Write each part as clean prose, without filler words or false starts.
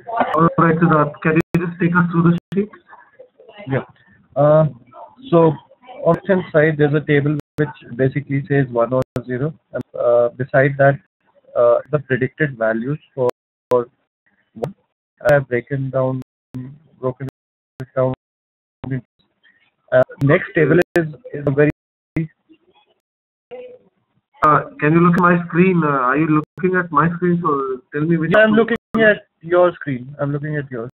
All right, Siddharth, can you just take us through the sheet? Yeah. So on the left side, there's a table which basically says 1 or 0. And beside that, the predicted values for 1. I have broken it down. Next table is a very. Can you look at my screen? Are you looking at my screen? So tell me which. I'm looking at your screen. I'm looking at yours.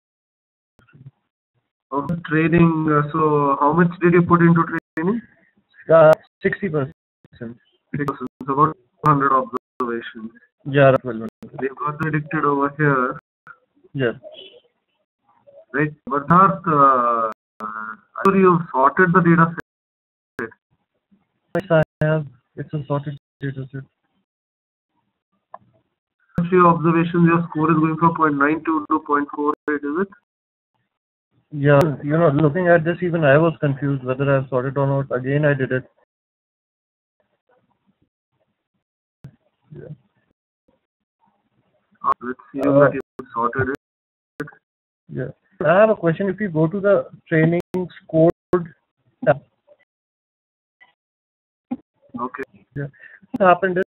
Okay, training. So how much did you put into training? 60%. 60%. About 200 observations. Yeah, 1200. We've got predicted over here. Yeah. Right, but not. After you've sorted the data set. Yes, I have. It's a sorted data set. Your observations, your score is going from 0.92 to 0.48, is it? Yeah, looking at this, even I was confused whether I've sorted or not. Again, I did it. Yeah. Let's see that you sorted it. Yeah. I have a question. If you go to the training scored tab. Okay. Yeah. What happened is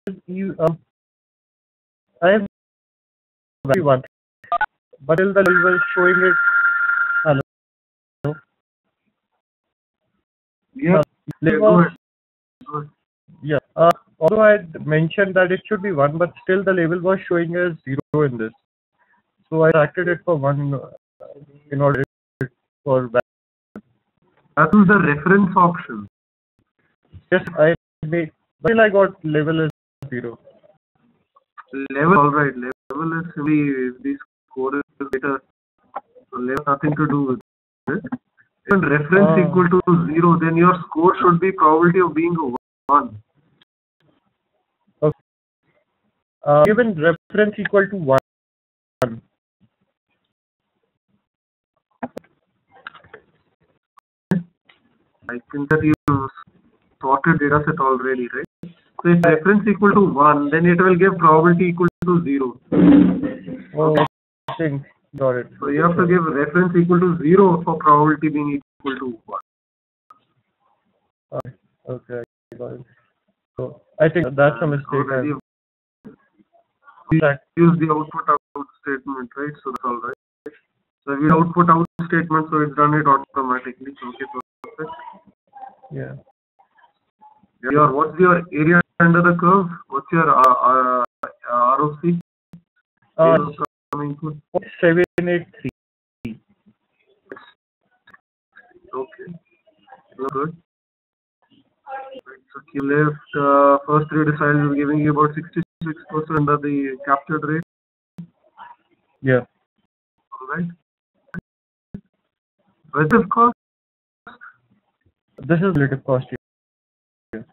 I have one, but till the level was showing it. Hello. Yeah. Yeah. Although I had mentioned that it should be 1, but still the label was showing as 0 in this. So I acted it for 1 in order for that. That is the reference option. Yes, I made, but still I got level as 0. Level, alright. Level is simply the score is better. So level nothing to do with it. When reference equal to 0, then your score should be probability of being 1. Okay. Given reference equal to 1. I think that you sorted data set already, right? So if reference equal to 1, then it will give probability equal to 0. Oh, I think got it. So you have to give reference equal to 0 for probability being equal to 1. Okay, got it. So I think that's a mistake. We use the output out statement, right? So that's all right. So we output out statement, so it's done it automatically. Okay, perfect. Yeah. What's your area under the curve? What's your ROC? 783. Okay, good. So you left first 3 deciles giving you about 66% of the captured rate. Yeah. All right. Relative cost? This is relative cost. Yeah. It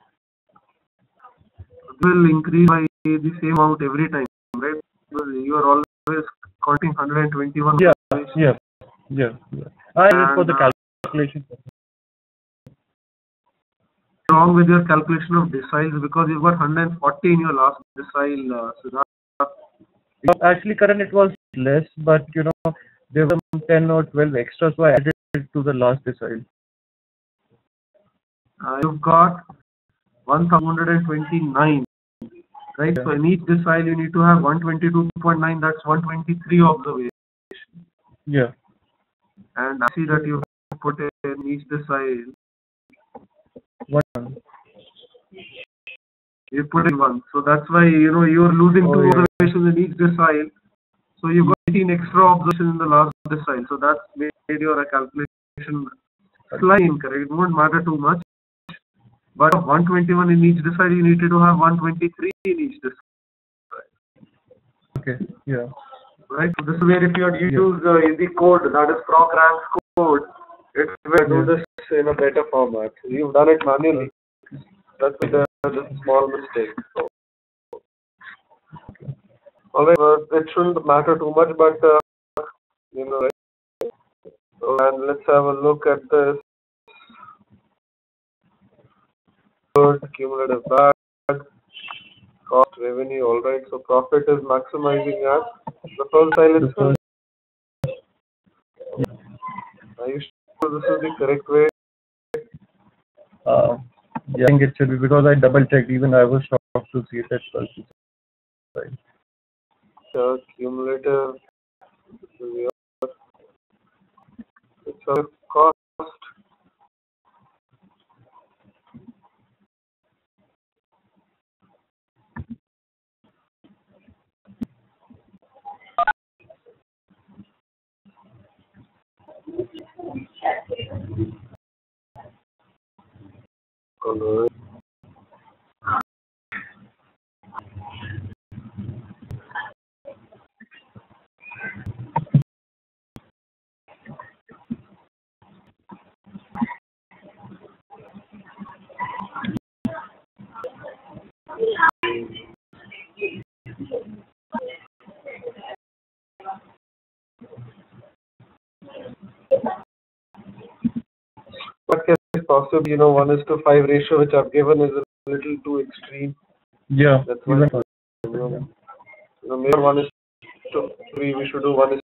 will increase by the same amount every time, right? You are always counting 121. Yeah. I did for the calculation. Wrong with your calculation of deciles because you got 140 in your last decile. Actually, Karan, it was less, but there were 10 or 12 extra, so I added it to the last decile. You've got 1,129, right? Yeah. So in each decile you need to have 122.9. That's 123 observation. Yeah. And I see that you put in each decile. 1. You put in 1, so that's why you're losing 2 observations in each decile. So you got 18 extra observations in the last decile. So that's made your calculation slightly incorrect. It won't matter too much. But 121 in each decile, you needed to have 123 in each decile. Okay. Yeah. Right. So this is where if you use the code, that is proc rank code, it will do this in a better format. You've done it manually. That's a small mistake. So, alright, it shouldn't matter too much, but right. So, and let's have a look at this. Cumulative bad, cost, revenue, alright. So profit is maximizing at the first silence. Are you sure this is the correct way? Yeah, I think it should be because I double checked. Even I was shocked to see that 12%. Cumulative. It's a cost. What can possibly, 1:5 ratio which I've given is a little too extreme. Yeah, That's why maybe 1:3, we should do 1:2.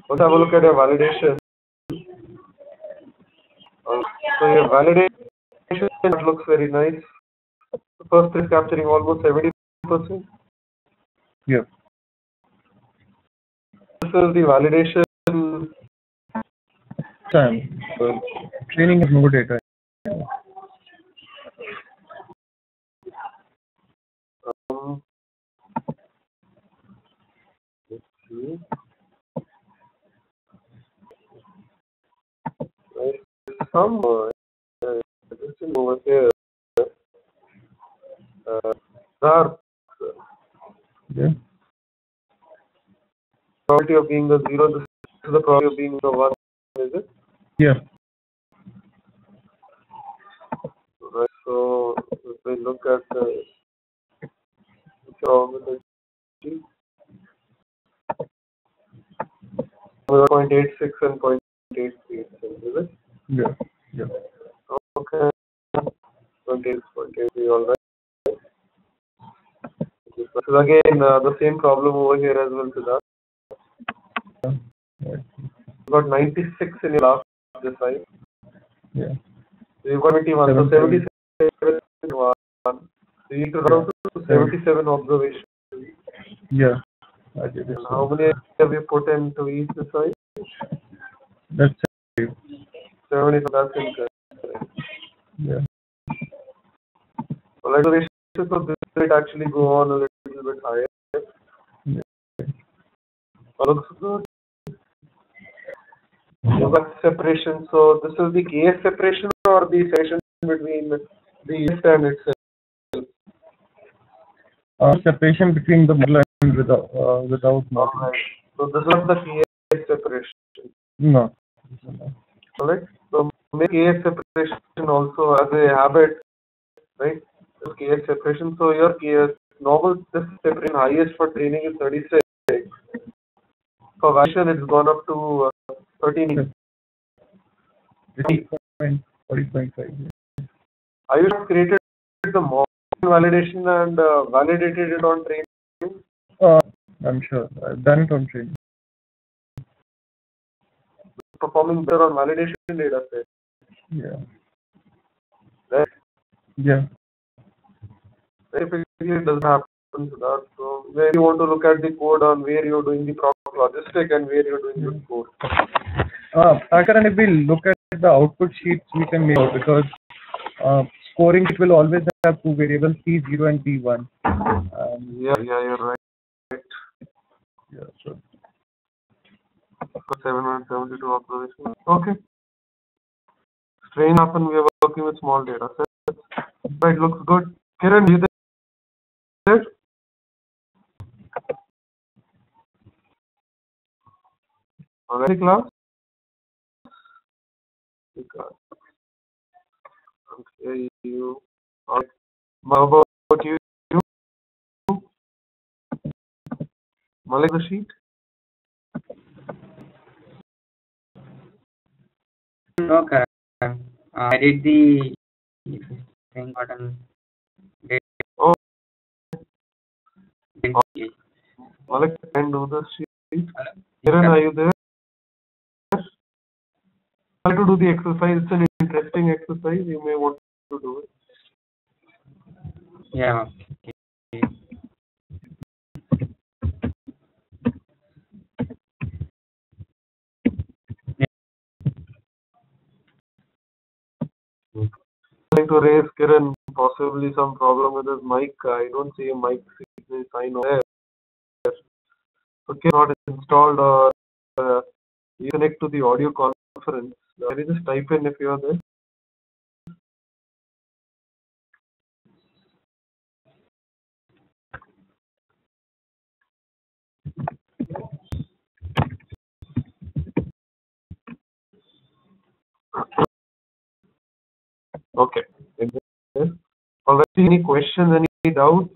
Let's have a look at your validation. So your validation looks very nice. The first is capturing almost 70%. Yeah. This is the validation. Time. So training is no data. Let's see. Some over here. Yeah. Probability of being the 0. This is the probability of being the 1. Is it? Yeah. Right. So if we look at the probability, 0.86 and 0.83, is it? Yeah. Yeah. Okay. 0.83, all right. This is again the same problem over here as well, Siddharth. Right. You got 96 in your last decide. Yeah. So you got 21. So 77 in one. So you need to run to 77 observations. Yeah. I did it. And how many have you put into each decide? That's it. 70. So that's incorrect. Yeah. Well, observations, so this might actually go on a little bit higher. Yeah. Looks good. You got separation. So this is the KS separation or the separation between the S and itself? Separation between the model and without model. Alright. So this is the KS separation. No. Alright. So make KS separation also as a habit, right? KS separation. So your KS normal this separation highest for training is 36. For validation it's gone up to 13. 40.5. Are you created the model validation and validated it on training? I'm sure. I've done it on training. Performing better on validation data set. Yeah. Right? Yeah. Typically it doesn't happen to that. So where you want to look at the code on where you're doing the proper logistic and where you're doing the code. Akaran, if we look at the output sheets, we can make out because scoring it will always have two variables, P0 and P1. Yeah, you're right. Yeah, so 772 observations. Okay. Strain happen, we are working with small data sets. Right, looks good. Kiran, you there? Already class? Okay, you. How about you? Malik, the sheet? Okay. I did the thing button. Oh. Malik, can do the sheet. Kiran, are you there? Try to do the exercise. It's an interesting exercise. You may want to do it. Yeah. Okay. Trying to raise Kiran, possibly some problem with his mic. I don't see a mic sign over there. Okay, not installed or you connect to the audio conference. Can you just type in if you are there? Okay. All right. Any questions? Any doubts?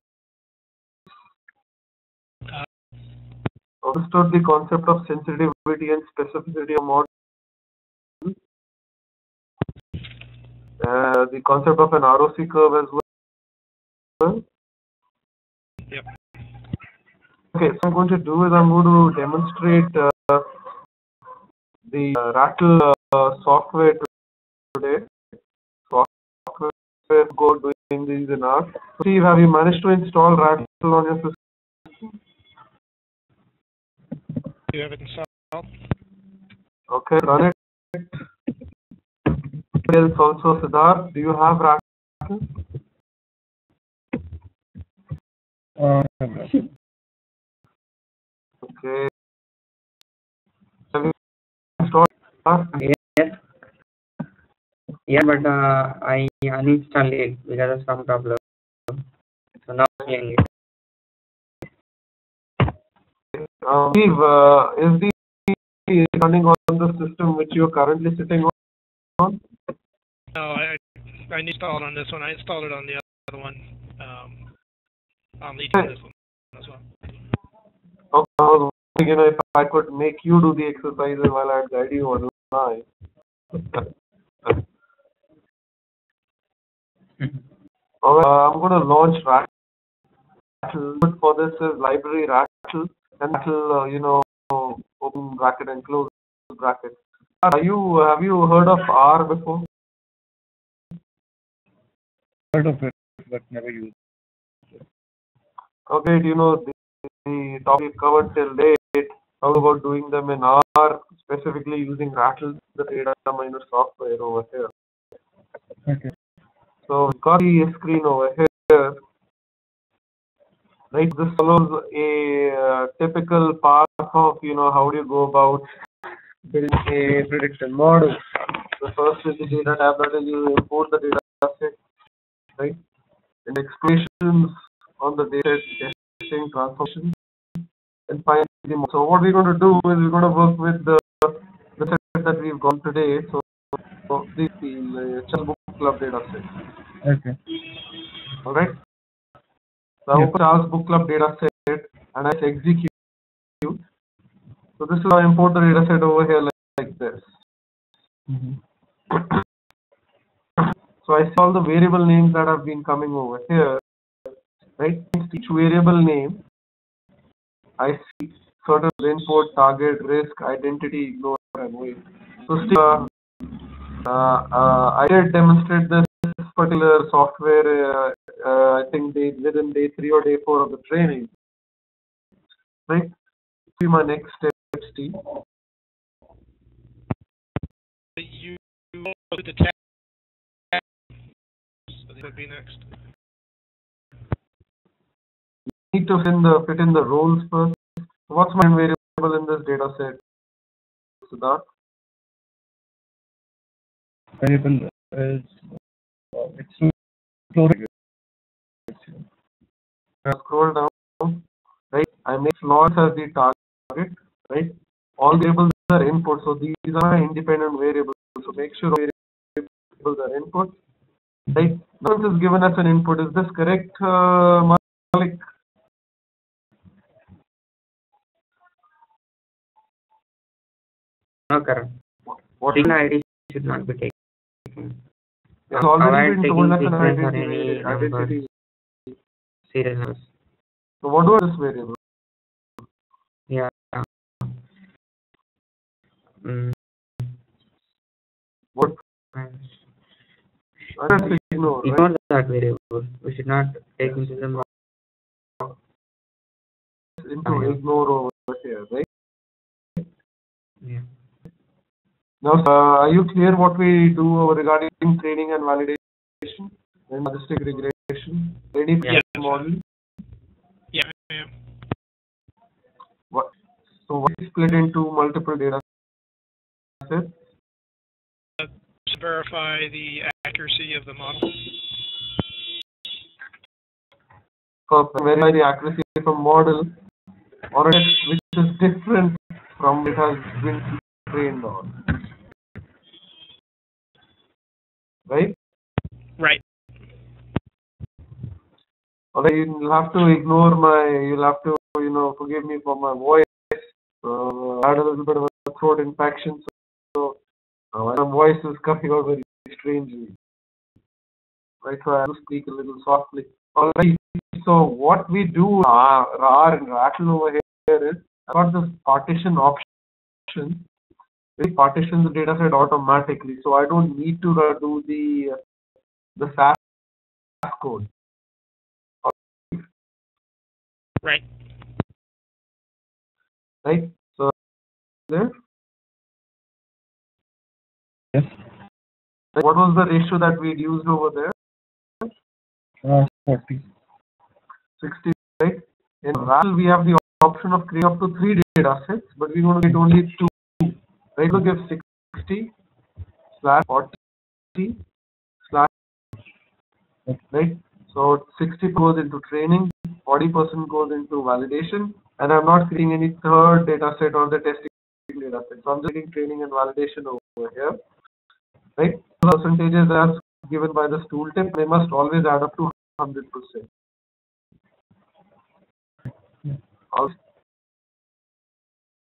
Understood the concept of sensitivity and specificity of model. The concept of an ROC curve as well. Yep. Okay, so I'm going to do is I'm going to demonstrate the Rattle software today. Software go doing these in R. Steve, have you managed to install Rattle on your system? You have it installed? Okay, run it. Else also, Siddharth, do you have Rattle? Okay. Have you installed Rattle? Yes. Yeah, but I uninstalled it because of some problem. So now I'm playing it. Steve, is the running on the system which you're currently sitting on? No, I installed on this one. I installed it on the other one. I'm leading on this one as well. Okay, I was wondering, if I could make you do the exercises while I guide you online. Alright, I'm going to launch Rattle. For this is library Rattle, and Rattle, open bracket and close bracket. Have you heard of R before? Heard of it, but never used. Okay, do you know the topic covered till date? How about doing them in R, specifically using Rattle, the data miner software over here? Okay. So we've got the screen over here. Right, this follows a typical path of how do you go about building a prediction model. The first is the data tab, that is you import the data set, right? And expressions on the data testing transformation, and finally the model. So what we're going to do is we're going to work with the set that we've got today. So this is the SAS book club data set. Okay. All right. So I open SAS book club data set and I execute. So this is how I import the data set over here like this. So I see all the variable names that have been coming over here, right? Each variable name, I see certain input, target, risk, identity, ignore, and wait. So still, I did demonstrate this particular software, I think within day 3 or day 4 of the training, right? See my next step, Steve. You go to the tab. That would be next. Need to fit in the roles first. What's my variable in this data set, Siddharth? Variable is it's floor. Scroll down, right? I make floors as the target, right? All variables are input, so these are independent variables. So make sure variables are input, right? Nonce is given as an input. Is this correct, Malik? No, correct. What ID should not be taken. It's already Avoid been told as taking an sequence or any identity. serial numbers. So what was this variable? Yeah. Mm. Let's ignore, right? Ignore that variable. We should not take into the Ignore over here, right? yeah. Now, are you clear what we do regarding training and validation and logistic regression? Ready for Yeah. the model? Yeah, I am. So what is split into multiple data sets? To verify the accuracy of the model. For verify the accuracy of a model or a test which is different from it has been trained on. Right? Right. Although you'll have to ignore you'll have to, forgive me for my voice. I had a little bit of a throat infection, so my voice is coming out very strangely. Right, so I have to speak a little softly. Alright, so what we do in Rattle over here is, I've got this partition option. It partitions the data set automatically, so I don't need to do the SAS code. Right. Right? So there. Yes. What was the ratio that we used over there? 40. 60, right? In Rattle, we have the option of creating up to 3 data sets, but we want to get only 2. Right? So give 60 / 40 / right? So 60 goes into training, 40% goes into validation, and I'm not creating any third data set or the testing data set. So I'm just getting training and validation over here. Right? The percentages as given by this tooltip, they must always add up to 100%.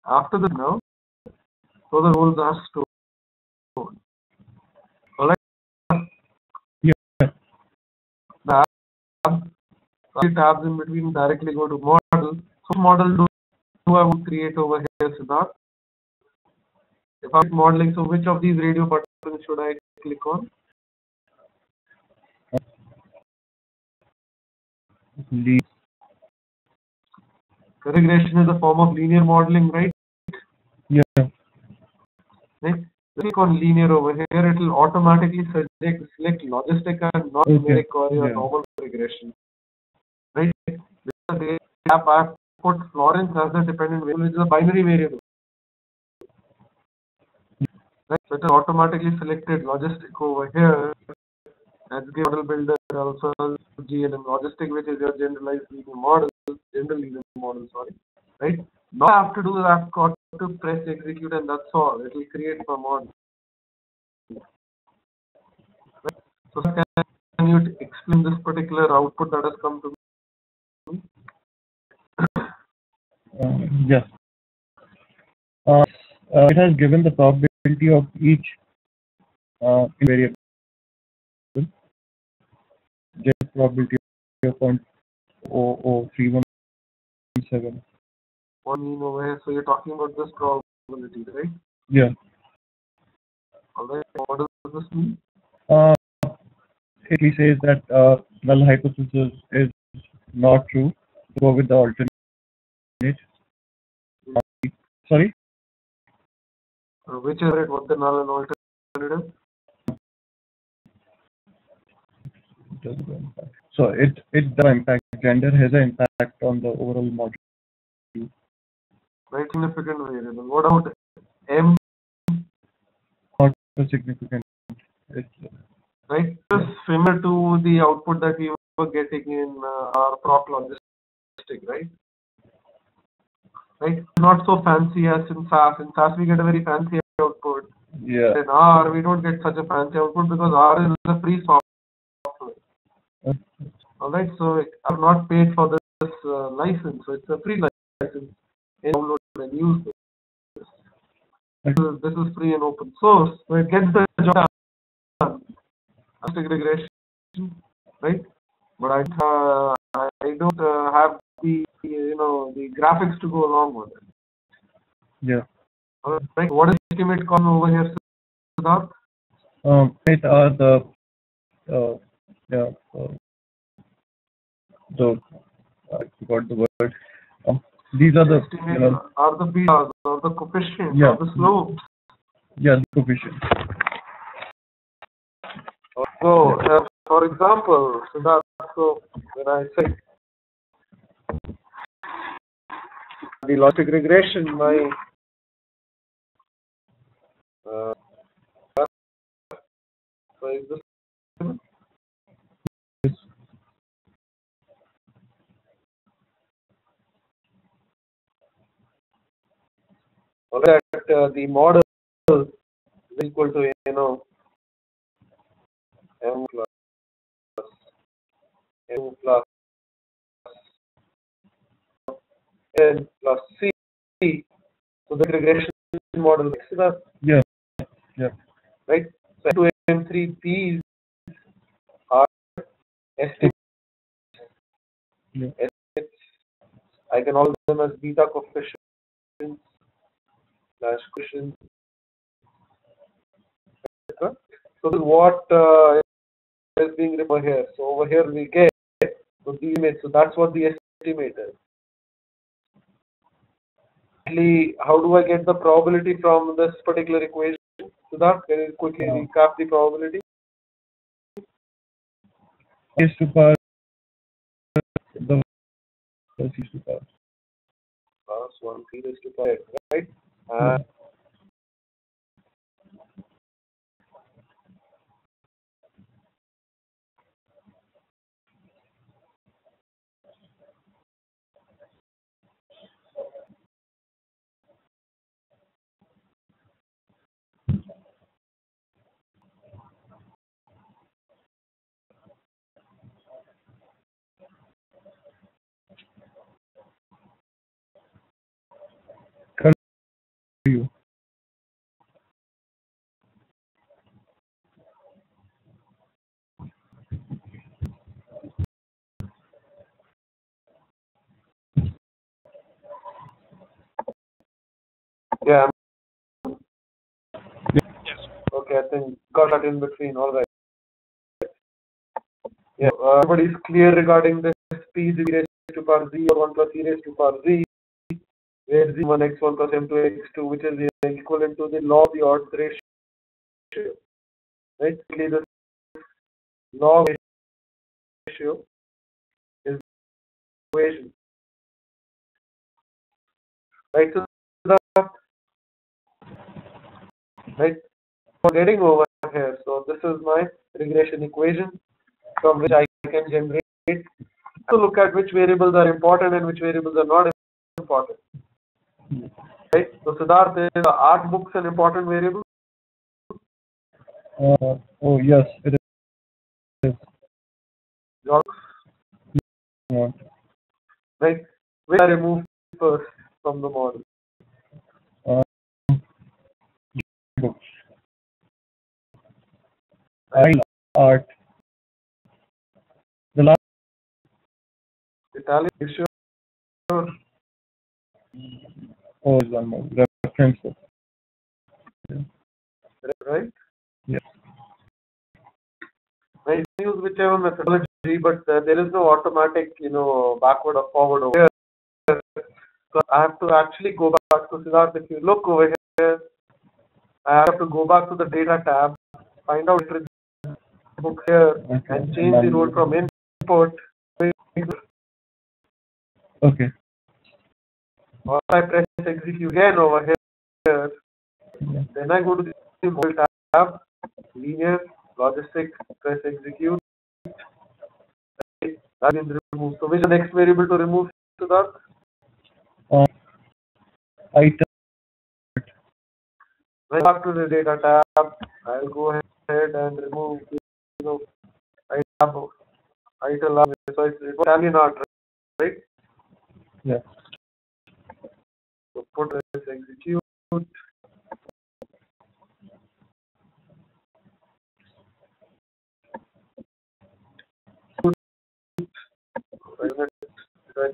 After the now, so the roles are stored. Alright. Yeah. The tabs in between directly go to model. So model do I would create over here, Siddharth? If I'm modeling, so which of these radio buttons should I click on? Regression is a form of linear modeling, right? Yeah. Right? Click on linear over here, it will automatically select logistic and not numeric or your normal regression. Right? Because I put Florence as the dependent variable, which is a binary variable. Right? So it is automatically selected logistic over here. Let's give model builder also GLM logistic, which is your generalized linear model, sorry. Right? Now I have to do is I've got to press execute and that's all. It will create my model. Right? So can you explain this particular output that has come to me? Yes. It has given the probability of each variable. Just probability of 0.00317. One mean over here. So you're talking about this probability, right? Yeah. Alright. What does this mean? It says that null hypothesis is not true. Go with the alternate. Sorry? Which is it? What the null and alternative? So it does impact. Gender has an impact on the overall model. Right, significant variable. What about M? Not so significant. Right, it's similar to the output that we were getting in our proc logistic, right? Right, not so fancy as in SAS. In SAS we get a very fancy output. Yeah. In R we don't get such a fancy output because R is a free software. Alright, so I'm not paid for this license, so it's a free license. Download and use this. This is free and open source, so it gets the job done. Regression, right? But I don't have the the graphics to go along with it. Yeah. Right. What is estimate con over here, Siddharth? It are the yeah, the I forgot the word. These are the are the betas or the coefficients yeah, or the slopes. yeah, the coefficient. So, for example, so when I say the logic regression, my so is this that the model is equal to m plus n plus c. So the regression model is that Yeah, right. So M2 and M3 P's are estimates. yeah. I can call them as beta coefficients slash coefficients. So this is what is being referred here. So over here we get so the image. So that's what the estimate is. How do I get the probability from this particular equation? So that can you quickly recap the probability? Is to power the plus is to power. Plus 1 p raised to power, right? You. Yeah. Yes. Okay, I think got that in between. All right. Yeah. Everybody is clear regarding this p is e raised to power z or 1 plus e raised to power z, where z1 x1 plus m2 x2, which is equivalent to the law of the odds ratio. Right? The law of ratio is the equation. Right? So that, right? For getting over here, so this is my regression equation from which I can generate to look at which variables are important and which variables are not important. Right? So Siddharth, is the art books an important variable? Oh yes, it is. Right? Which I remove first from the model? Books. Art. The last Italian, you sure? is one more reference book. Right? Yes. I use whichever methodology, but there is no automatic, backward or forward over here. So I have to actually go back to Siddharth. If you look over here, I have to go back to the data tab, find out which book here, and change the role from input. Okay. Or I press execute again over here, then I go to the whole tab, linear, logistic, press execute. That is removed. So which is the next variable to remove to that? Item. When back to the data tab, I'll go ahead and remove item. So it's Italian art, right? Yeah. So put this execute.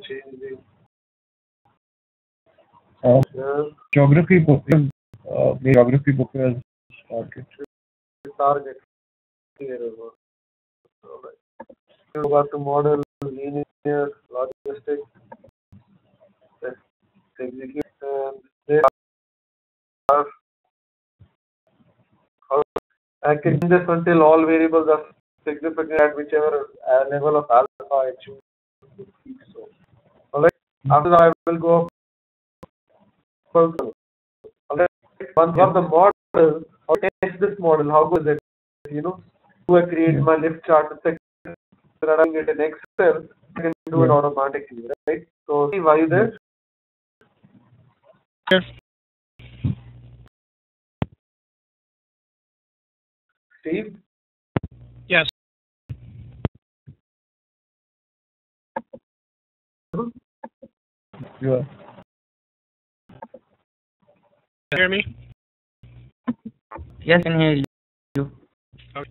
Change the Geography book. The geography book has started. target here. Alright. You go back to model, linear, logistic, let's execute, and there are, I can do this until all variables are significant at whichever level of alpha I choose to keep. So, alright. After that, I will go up. Alright. Once I have the model, I'll test this model. How good is it? You know, do I create my lift chart running it in Excel? I can do it automatically, right? So, Steve, are you there? Yes. Steve? Yes. You are. Hear me? Yes, I can hear you. Okay.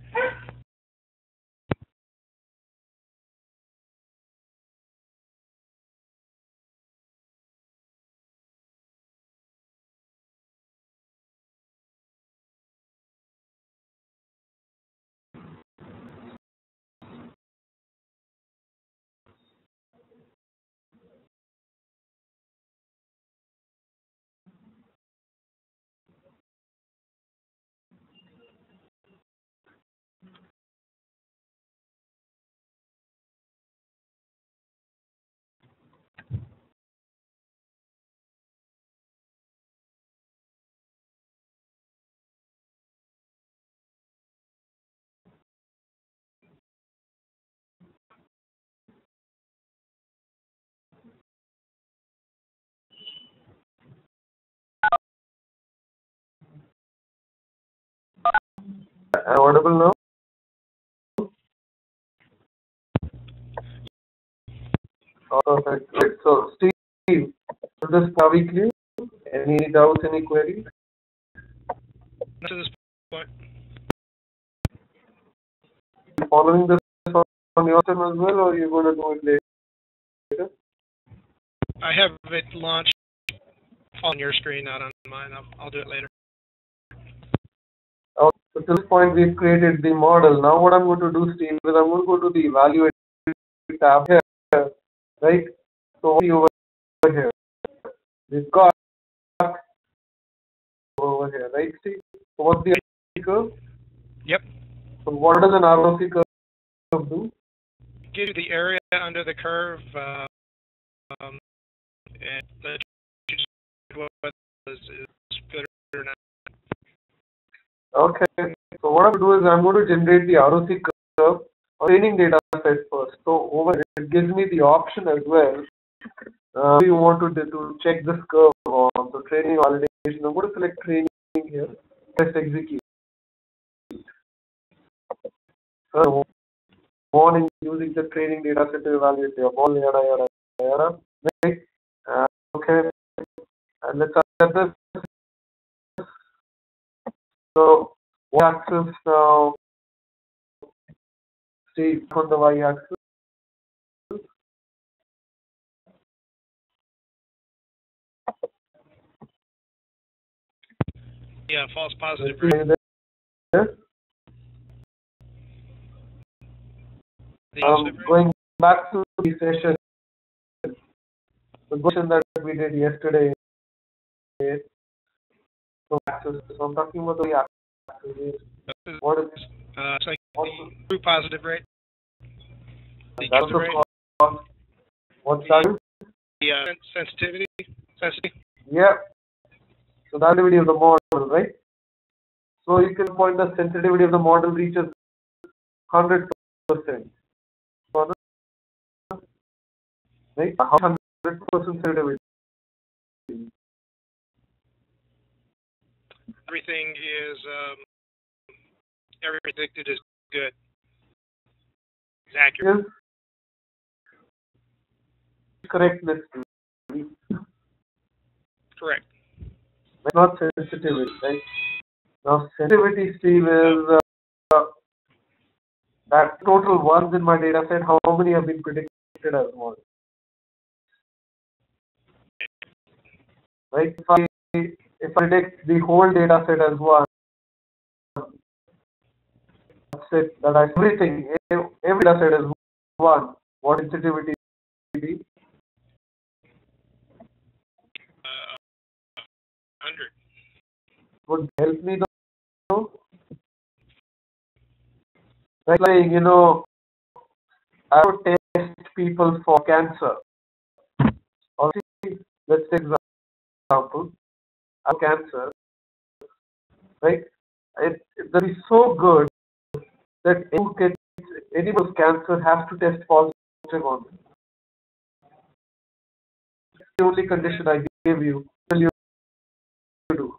Am I audible now? Perfect. Right. So, Steve, is this very clear? Any doubts, any queries? Not to this point. Following this on your time as well, or are you going to do it later? I have it launched on your screen, not on mine. I'll do it later. So to this point, we've created the model. Now, what I'm going to do, Steve, is I'm going to go to the evaluate tab here, right? So, over here, we've got over here, right, Steve? So, what's the ROC curve? Yep. So, what does an ROC curve do? Give you the area under the curve, and let you decide what is good or not. Okay. So, what I'm going to do is I'm going to generate the ROC curve or training data set first. So, over here, it gives me the option as well. You want to check this curve on so training validation. I'm going to select training here. Let's execute. Morning using the training data set to evaluate your ball, yada. Right? Okay. And let's set this. So, y-axis now. Stay on the y-axis. Yeah, false positive rate. There. The Going back to the session, the question that we did yesterday. So I'm talking about the axis. What is it's like the true positive rate. The that's positive rate. What's that? The sensitivity. Yeah. So the sensitivity of the model, right? So you can point the sensitivity of the model reaches 100%. Right? 100% sensitivity. Everything is every predicted is good. It's accurate. Yes. Correctness. Correct. Not sensitivity, right? Now sensitivity, Steve, is that total ones in my data set. How many have been predicted as one? Right? If I predict the whole data set as one, it, that I everything, every data set is 1, what sensitivity be? 100. Would help me know? Like, you know, I would test people for cancer. Obviously, let's take example, of cancer, right? That is so good that anybody's cancer has to test positive on it. That's the only condition I gave you. What will you do?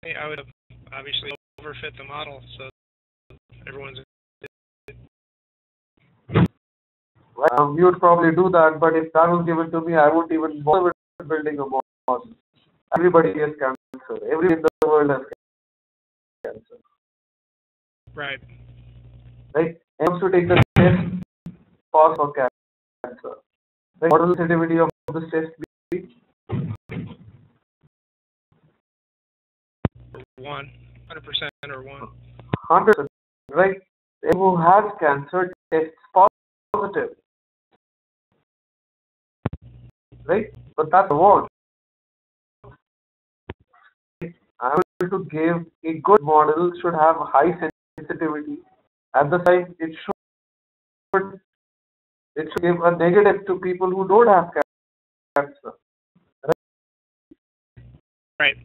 I would have obviously overfit the model so everyone's. You would probably do that, but if that was given to me, I wouldn't even bother with building a model. Everybody has cancer. Everybody in the world has cancer. Right. Right? I want to take the test, pass for cancer. Right? What will the sensitivity of this test be? 100% or 1. 100%. Right? Who has cancer tests positive. Right? But that's the word. I'm able to give a good model should have high sensitivity. At the same, it should give a negative to people who don't have cancer. Right.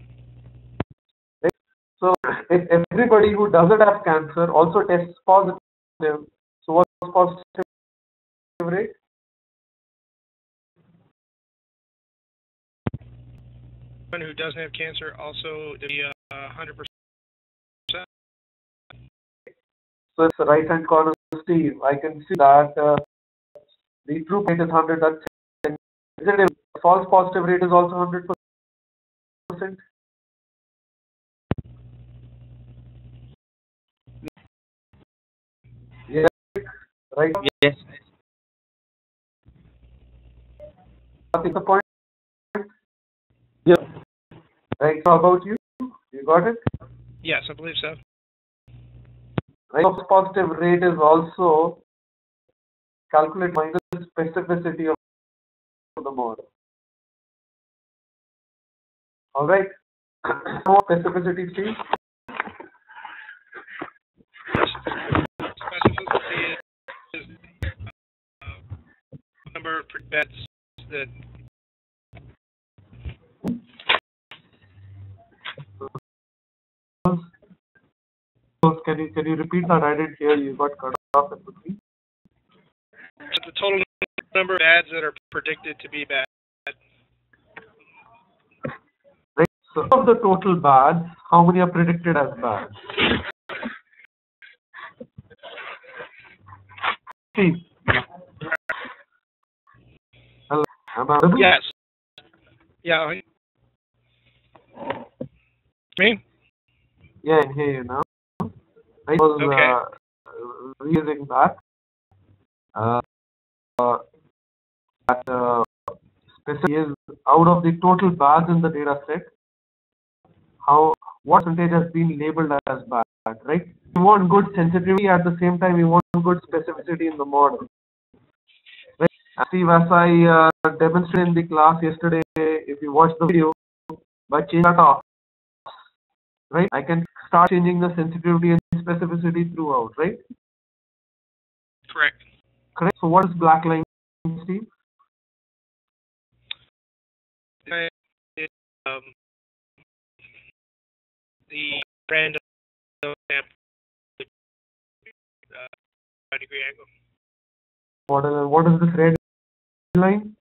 Right? So if everybody who doesn't have cancer also tests positive, so what's positive rate? Someone who doesn't have cancer also to be 100%. So it's the right hand corner, Steve. I can see that the true rate is 100. That's sensitive. False positive rate is also 100%. Yeah, right. Yes. That's the point. Yeah. Right. How about you? You got it? Yes, I believe so. Right. False positive rate is also calculated minus specificity of the model. All right. More specificity, Steve. Specificity is number of bets that. Can you repeat that? I didn't hear you. Got cut off in between. The total number of ads that are predicted to be bad. Right. So of the total bads, how many are predicted as bad? Steve. Hello. Am I audible? Yes. Yeah. Me? Yeah, I hear you now. I was reading that. That specificity is out of the total bads in the data set, what percentage has been labeled as bad, right? You want good sensitivity, at the same time you want good specificity in the model. Right? Steve, as I demonstrated in the class yesterday, if you watch the video, by changing that off, right, I can start changing the sensitivity and specificity throughout, right? Correct. Correct. So what is black line, Steve? The random sample degree angle. What is this red line?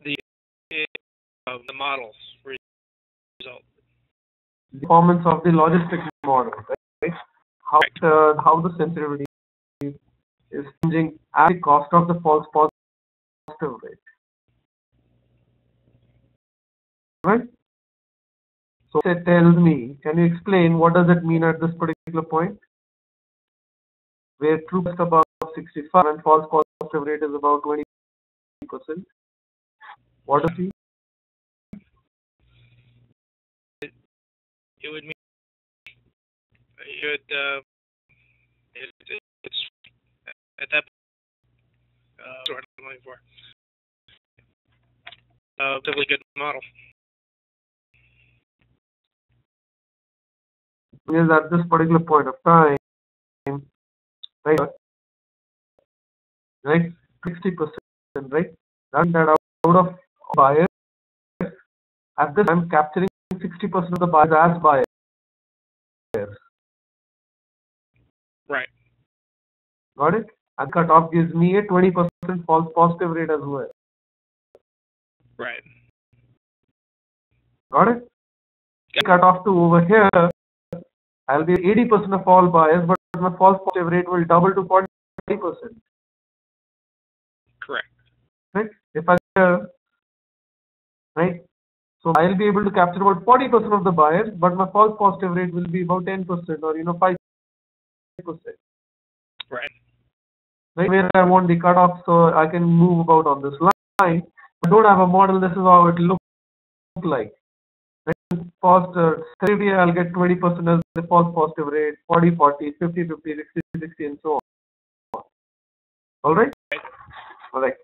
The model's result. The performance of the logistic model, right? How the sensitivity is changing at the cost of the false positive rate. Right? So it tells me, can you explain what does it mean at this particular point? Where true is about 65 and false positive rate is about 20%. What does it mean? It would mean you would, it's at that sort I'm looking for. Relatively good model. Is at this particular point of time, right? 60%, right? That out of buyers, at this time capturing 60% of the buyers as buyers. Right. Got it? And cutoff gives me a 20% false positive rate as well. Right. Got it? Cutoff to over here, I'll be 80% of all buyers, but my false positive rate will double to 40%. Correct. Right? If I right, so I'll be able to capture about 40% of the buyers, but my false positive rate will be about 10% or 5%. Right. Right, where I want the cutoff, so I can move about on this line. I don't have a model. This is how it looks like. Right? Steady, I'll get 20% as the false positive rate, 40, 40, 50, 50, 60, 60, and so on. All right. All right.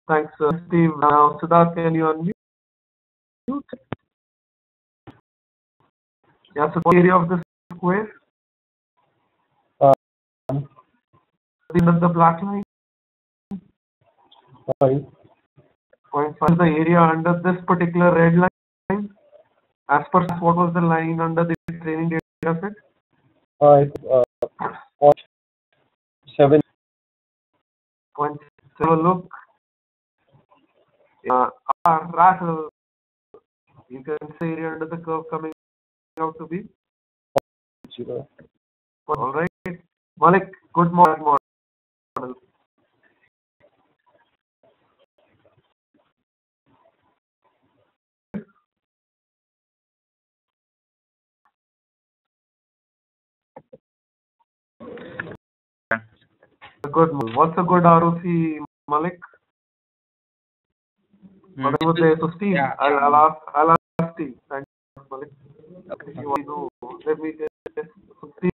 Thanks, Steve. Now, Siddharth, can you unmute? Yeah, so the area of the square? The black line? 5. 0.5 is the area under this particular red line. As per what was the line under the training data set? 0.7. Look. Rattle. You can say area under the curve coming out to be 0. All right. Malik, good morning. Model. Good model. What's a good ROC, Malik? Whatever there. So Steve, Yeah. I'll ask Steve. Thanks, Malik. If you want to know, let me just Steve.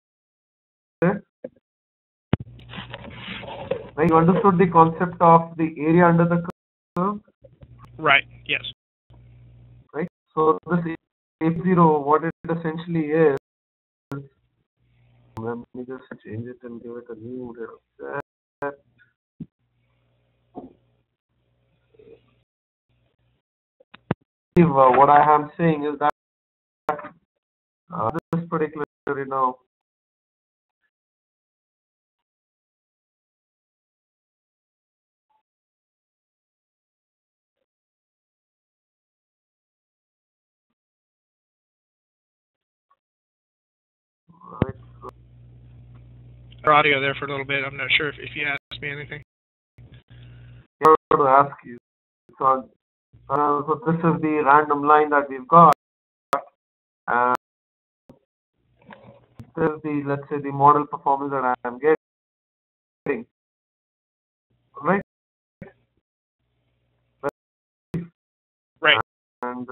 Now you understood the concept of the area under the curve, Right. Yes. right? So this F0, what it essentially is, let me just change it and give it a new set. What I am saying is that this particular now. Right. Audio there for a little bit. I'm not sure if you asked me anything. I want to ask you. So this is the random line that we've got. And this is the, let's say, the model performance that I am getting. Right? Right. And,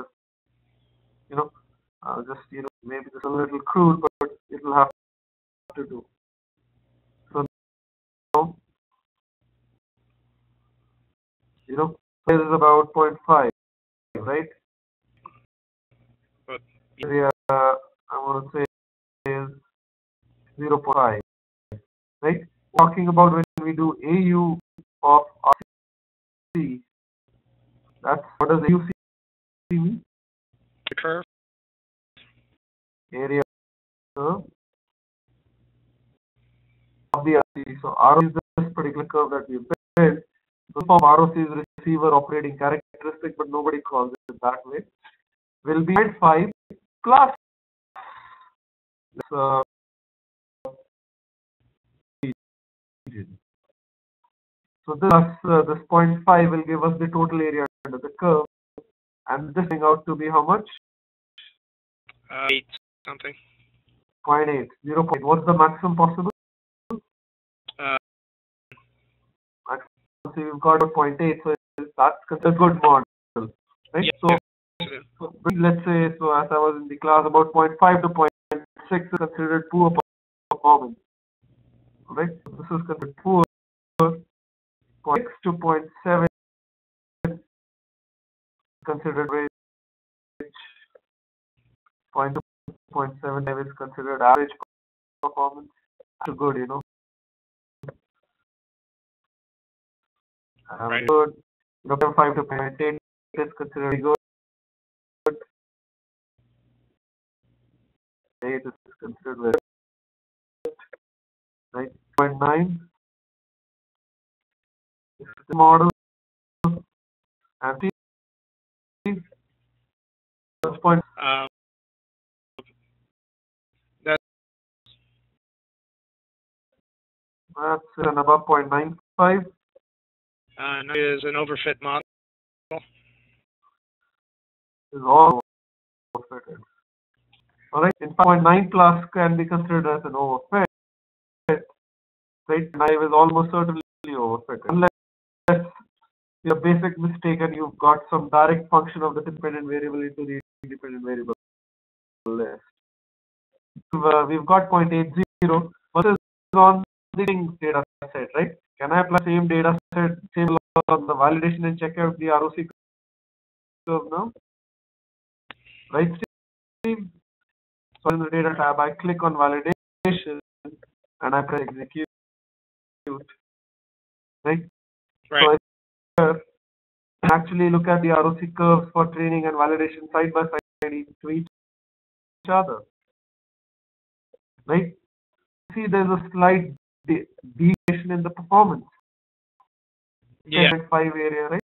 just, maybe this is a little crude, but it will have to do. So now, this is about 0.5, right? But Area, I want to say is 0.5, right? Talking about when we do AU of RC, that's what does AUC mean? the curve. Area of the RC. So ROC is this particular curve that we built. So from ROC is receiver operating characteristic, but nobody calls it that way. Will be at 5 plus so this 0.5 will give us the total area under the curve, and this thing out to be how much? 8 something. 0.8. 0.8. What's the maximum possible? So we've got a 0.8, so that's considered good model, right? Yeah, so let's say, so as I was in the class, about 0.5 to 0.6 is considered poor performance. Right? This is considered poor. 0.6 to 0.7 considered average. 0.2 to 0.7 is considered average performance. Too good, you know. Right. Good. 0.5 to 0.8 is considered good. 8 is considered very good. Right? 0.9 is the model. And 3 point. That's an above 0.95. Is an overfit model. Is all overfitted. Alright, in 0.9 plus can be considered as an overfit. Right, 9 is almost certainly overfitted. Unless your basic mistake and you've got some direct function of the dependent variable into the independent variable list. We've got 0.80 versus on the data set, right? Can I apply same data set, same on the validation and check out the ROC curve now? Right, Steve? So in the data tab, I click on validation and I press execute. Right? Right. So here, actually look at the ROC curves for training and validation side by side to each other. Right? See, there's a slight deviation in the performance. Yeah. 10.5 area, right?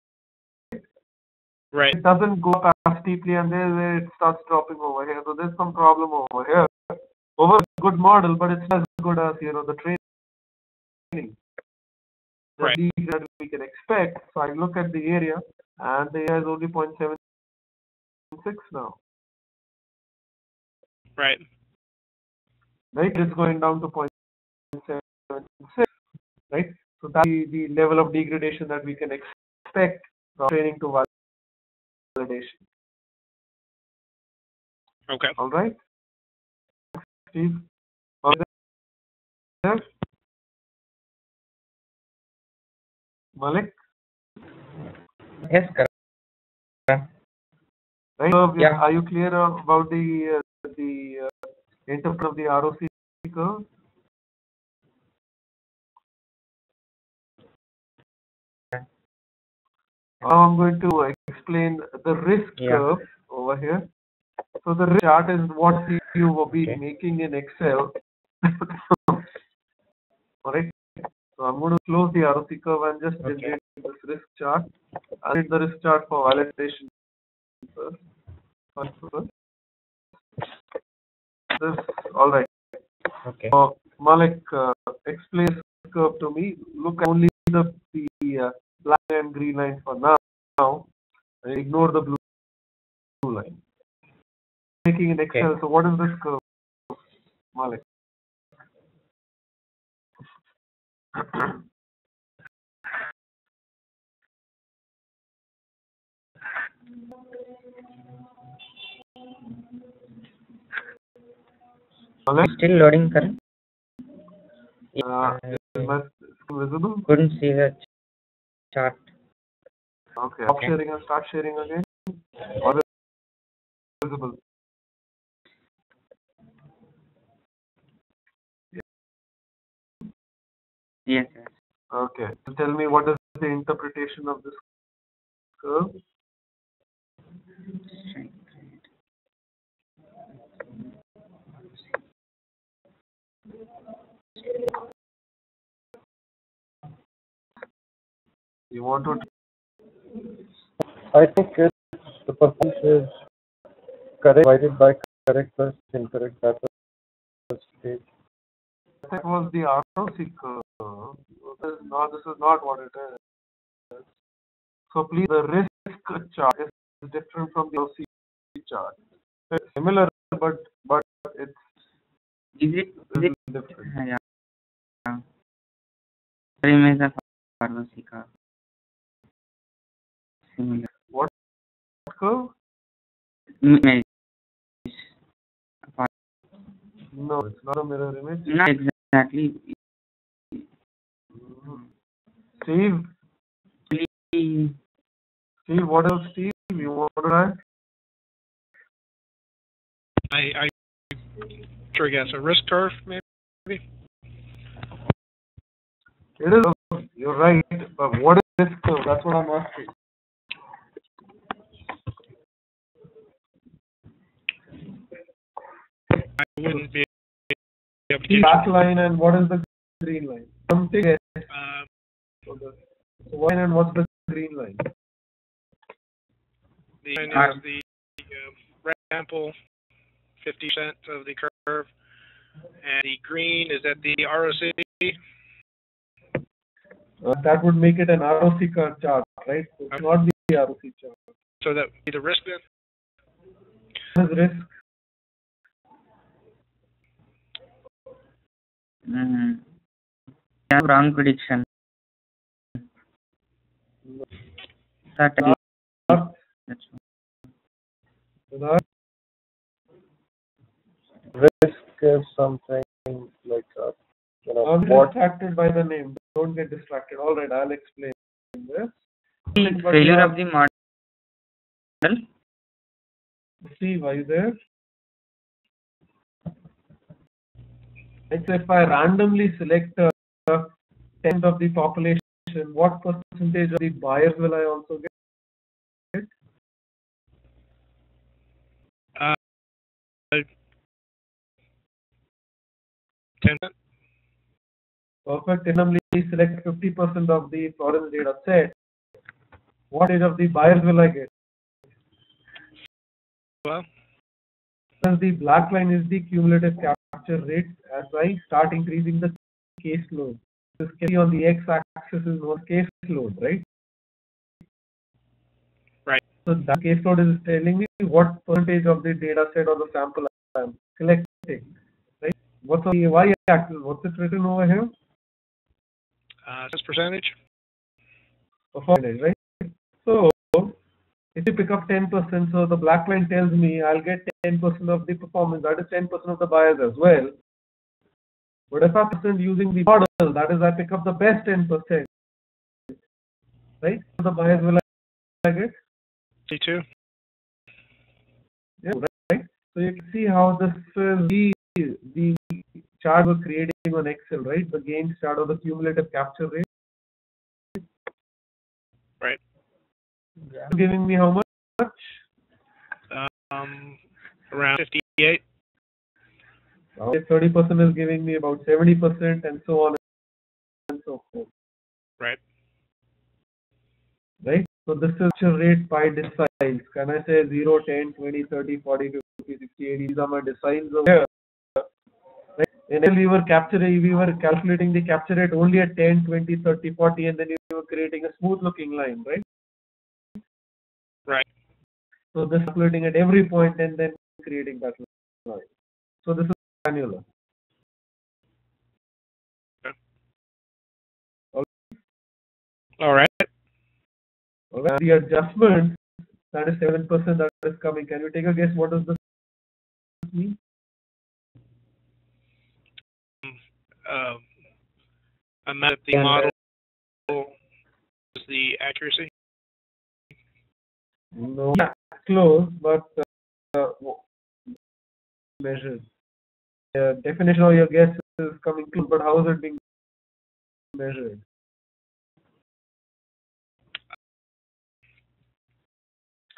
Right. It doesn't go up as steeply, and there it starts dropping over here. So there's some problem over here. Over a good model, but it's not as good as the training. The Right. lead that we can expect. So I look at the area, and the area is only 0.76 now. Right. Right? It's going down to 0.76. Right? So that's the level of degradation that we can expect from training to validation. Okay. All right. Steve, all there? Malik? Yes, correct. Right? Yeah. Are you clear about the interpret of the ROC curve? Now I'm going to explain the risk curve over here. So the risk chart is what you will be making in Excel. Alright. So I'm going to close the ROC curve and just generate this risk chart. I'll need the risk chart for validation first. This alright. Okay. Malik, explain this curve to me. Look at only the black and green line for now. Ignore the blue line. Making in Excel. So what is this curve, Malik? Malik? Still loading, correct? Visible? Couldn't see the chart. Okay. Stop sharing and start sharing again. Or visible? Yes. Okay. So tell me what is the interpretation of this curve? You want to? I think the performance is correct divided by correct plus incorrect. That's the stage. That was the ROC curve. This is not what it is. So please, the risk chart is different from the ROC chart. It's similar, but it's Is it different. yeah. Image of ROC curve. Similar. What curve? Image. No, it's not a mirror image. Not exactly. Steve, what else, Steve? You want to add? I sure guess a risk curve, maybe. It is. You're right. But what is this curve? That's what I'm asking. I wouldn't be able to The black line and what is the green line? Something. So white and what's the green line? The line is the sample 50% of the curve, and the green is at the ROC. That would make it an ROC chart, right? So it's not the ROC chart. So that would be the risk then? What is risk? Wrong prediction. Risk is something like I'm what distracted by the name. Don't get distracted. All right, I'll explain this. Failure of the model. Steve, are you there? If I randomly select 10% of the population, what percentage of the buyers will I also get? 10%. Perfect. Randomly select 50% of the Florence data set. What age of the buyers will I get? Well, The black line is the cumulative capture rate as I start increasing the case load. This can be on the x-axis is known as case load, right? Right. So that case load is telling me what percentage of the data set or the sample I am collecting, right? What's on the y-axis? What's it written over here? this percentage. Percentage, right? So if you pick up 10%, so the black line tells me I'll get 10% of the performance. That is 10% of the buyers as well. But if I'm using the model, that is I pick up the best 10%, right? So the buyers will I get? C2. Yeah, right. So you can see how this is the chart we're creating on Excel, right? The gain chart or the cumulative capture rate. Right. Yeah. Giving me how much? Around 58. Okay, 30% is giving me about 70% and so on and so forth. Right. Right? So this is capture rate by deciles. Can I say 0, 10, 20, 30, 40, 50, 60, 80? These are my deciles over here. Right? And we were calculating the capture rate only at 10, 20, 30, 40, and then you were creating a smooth looking line, right? Right. So this is calculating at every point and then creating that line. So this is granular. Okay. All right. Okay. The adjustment, that is 7% that is coming. Can you take a guess what does this mean? Amount of the model is the accuracy. No, yeah, close, but measured. Definition of your guess is coming close, but how is it being measured?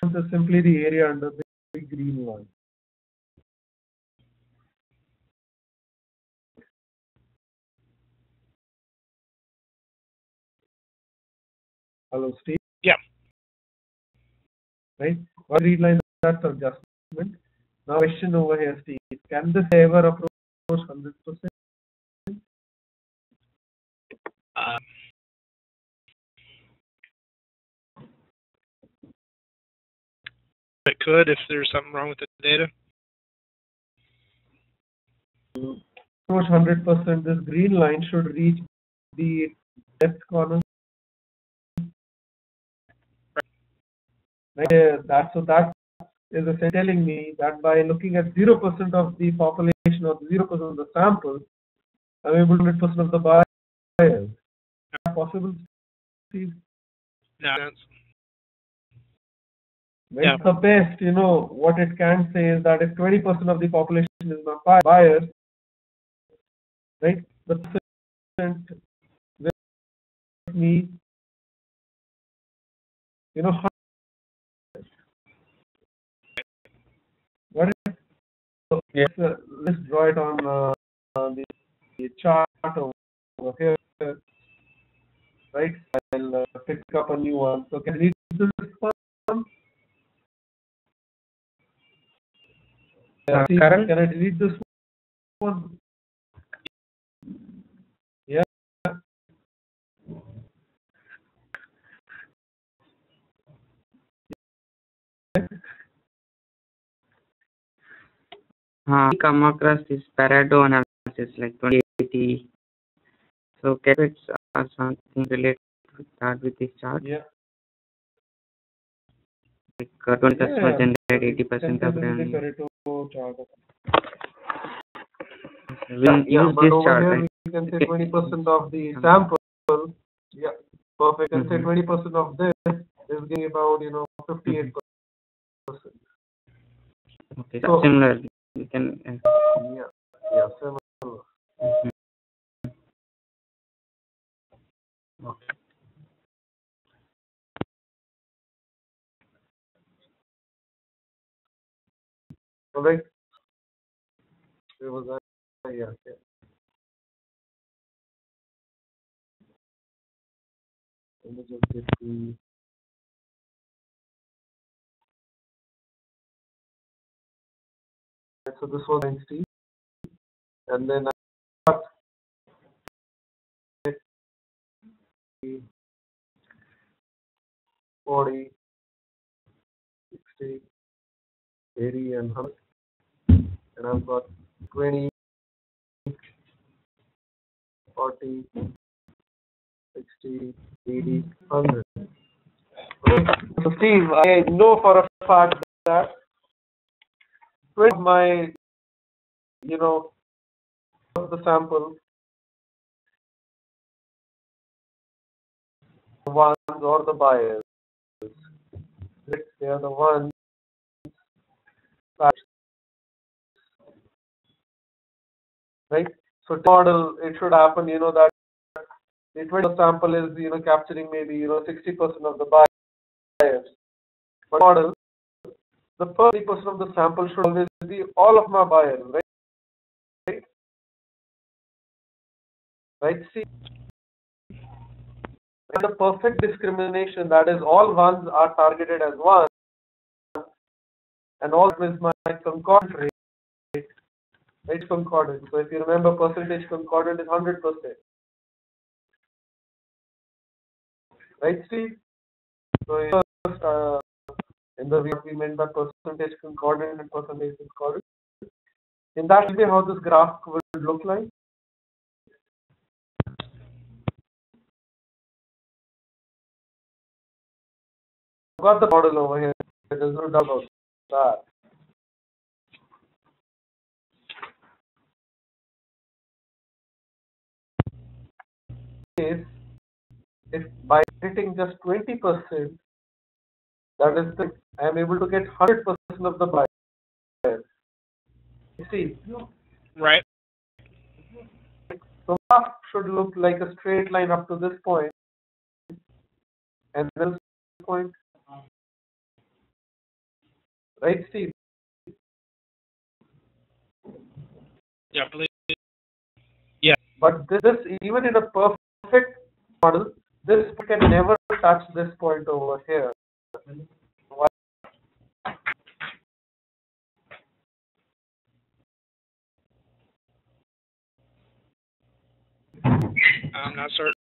This is simply the area under the big green line. Hello, Steve? Yeah. Right? What green line? That's adjustment. Now, question over here, Steve. Can this ever approach 100%? It could if there's something wrong with the data. Approach 100%. This green line should reach the depth corner. Right? That is telling me that by looking at 0% of the population population or 0% of the sample, I'm able to 100% of the buyers. Is that possible, Steve? No. When it's the best, what it can say is that if 20% of the population is my buyers, right, the percent with me, what is, let's draw it on the chart over here, right? I'll pick up a new one. So can I read this one? Karan? Can I delete this one? Yeah. We come across this Pareto analysis like 2080. So can it something related with that with this chart? Yeah. Like 20 customers generate 80% of revenue. Pareto chart. We can use but this over chart, here right? we can say 20% of the sample. Yeah, perfect. And say 20% of this is giving about 58%. Okay, so similar. We can. Yeah, similar. Okay. Alright. It was yeah. Let me just get the. So this was 90, and then I got 40, 60, 80, and 100, and I've got 20, 40, 60, 80, 100. Okay. So Steve, I know for a fact that with my, the sample, the ones or the buyers, they are the ones that, right? So model, it should happen, that the 20 sample is, capturing maybe, 60% of the buyers. But model, the first 30% of the sample should always be all of my buyers, right? Right? See, the perfect discrimination, that is, all ones are targeted as one, and all is my concordant rate, right? Concordant. So if you remember, percentage concordant is 100%. Right, Steve? So first, in the way we meant by percentage concordant and percentage concordant. In that way, how this graph would look like. I've got the model over here. There's no doubt about that. If by hitting just 20%, that is the, I am able to get 100% of the buyers. You see? Right. So graph should look like a straight line up to this point, and then this point. Right, Steve? Yeah, please. Yeah. But this, even in a perfect model, this can never touch this point over here. Why? I'm not certain.